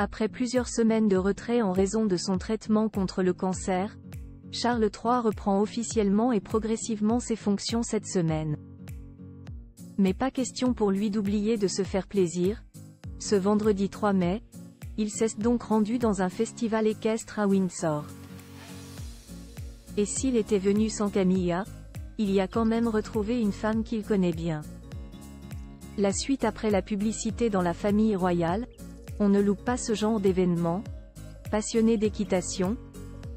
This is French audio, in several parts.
Après plusieurs semaines de retrait en raison de son traitement contre le cancer, Charles III reprend officiellement et progressivement ses fonctions cette semaine. Mais pas question pour lui d'oublier de se faire plaisir. Ce vendredi 3 mai, il s'est donc rendu dans un festival équestre à Windsor. Et s'il était venu sans Camilla, il y a quand même retrouvé une femme qu'il connaît bien. La suite après la publicité dans la famille royale, on ne loupe pas ce genre d'événement. Passionné d'équitation,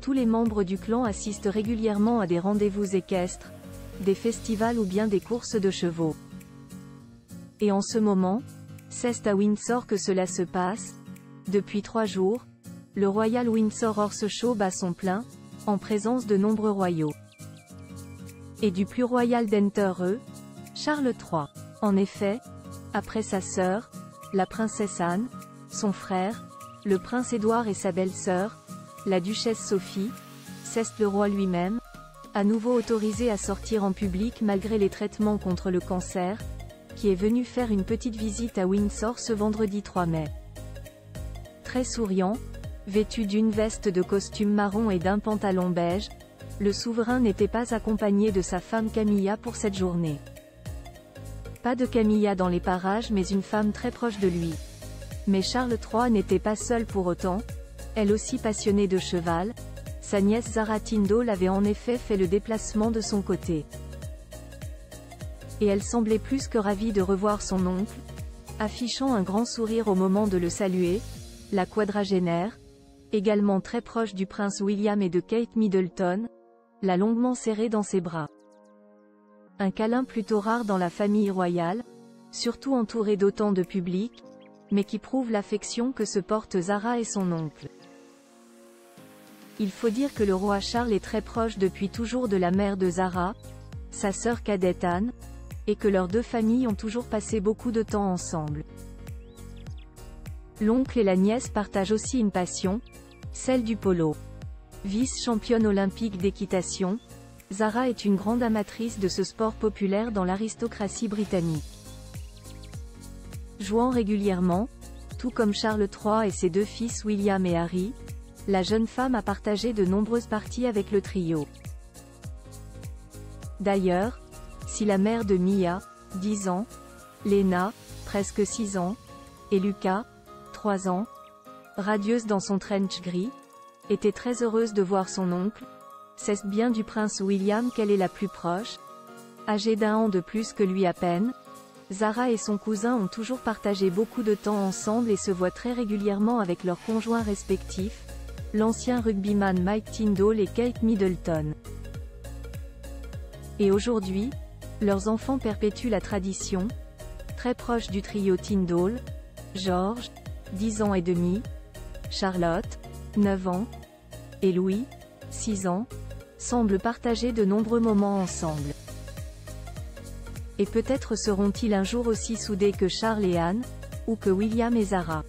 tous les membres du clan assistent régulièrement à des rendez-vous équestres, des festivals ou bien des courses de chevaux. Et en ce moment, c'est à Windsor que cela se passe. Depuis 3 jours, le Royal Windsor Horse Show bat son plein, en présence de nombreux royaux. Et du plus royal d'entre eux, Charles III. En effet, après sa sœur, la princesse Anne, son frère, le prince Édouard et sa belle-sœur, la duchesse Sophie, c'est le roi lui-même, à nouveau autorisé à sortir en public malgré les traitements contre le cancer, qui est venu faire une petite visite à Windsor ce vendredi 3 mai. Très souriant, vêtu d'une veste de costume marron et d'un pantalon beige, le souverain n'était pas accompagné de sa femme Camilla pour cette journée. Pas de Camilla dans les parages mais une femme très proche de lui. Mais Charles III n'était pas seul pour autant, elle aussi passionnée de cheval, sa nièce Zara Tindall avait en effet fait le déplacement de son côté. Et elle semblait plus que ravie de revoir son oncle, affichant un grand sourire au moment de le saluer, la quadragénaire, également très proche du prince William et de Kate Middleton, l'a longuement serré dans ses bras. Un câlin plutôt rare dans la famille royale, surtout entouré d'autant de public, mais qui prouve l'affection que se portent Zara et son oncle. Il faut dire que le roi Charles est très proche depuis toujours de la mère de Zara, sa sœur cadette Anne, et que leurs deux familles ont toujours passé beaucoup de temps ensemble. L'oncle et la nièce partagent aussi une passion, celle du polo. Vice-championne olympique d'équitation, Zara est une grande amatrice de ce sport populaire dans l'aristocratie britannique. Jouant régulièrement, tout comme Charles III et ses 2 fils William et Harry, la jeune femme a partagé de nombreuses parties avec le trio. D'ailleurs, si la mère de Mia, 10 ans, Lena, presque 6 ans, et Lucas, 3 ans, radieuse dans son trench gris, était très heureuse de voir son oncle, c'est bien du prince William qu'elle est la plus proche, âgée d'1 an de plus que lui à peine. Zara et son cousin ont toujours partagé beaucoup de temps ensemble et se voient très régulièrement avec leurs conjoints respectifs, l'ancien rugbyman Mike Tindall et Kate Middleton. Et aujourd'hui, leurs enfants perpétuent la tradition, très proche du trio Tindall, George, 10 ans et demi, Charlotte, 9 ans, et Louis, 6 ans, semblent partager de nombreux moments ensemble. Et peut-être seront-ils un jour aussi soudés que Charles et Anne, ou que William et Zara.